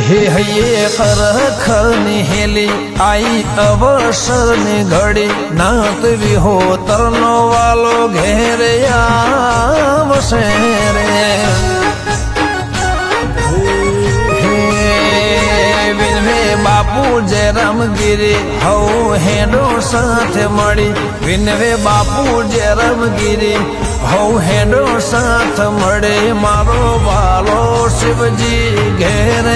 હે હૈયે ખરેખર નિહેલી આઈ અવસરની ઘડી નાત વિહોતરનો વાલો ઘેરે આવશે રે બાપુ જયરામગીરી હવ હેડો સાથે મળી વિનવે બાપુ જયરામગીરી હવ હેડો સાથ મળે મારો વાલો શિવજી ઘેર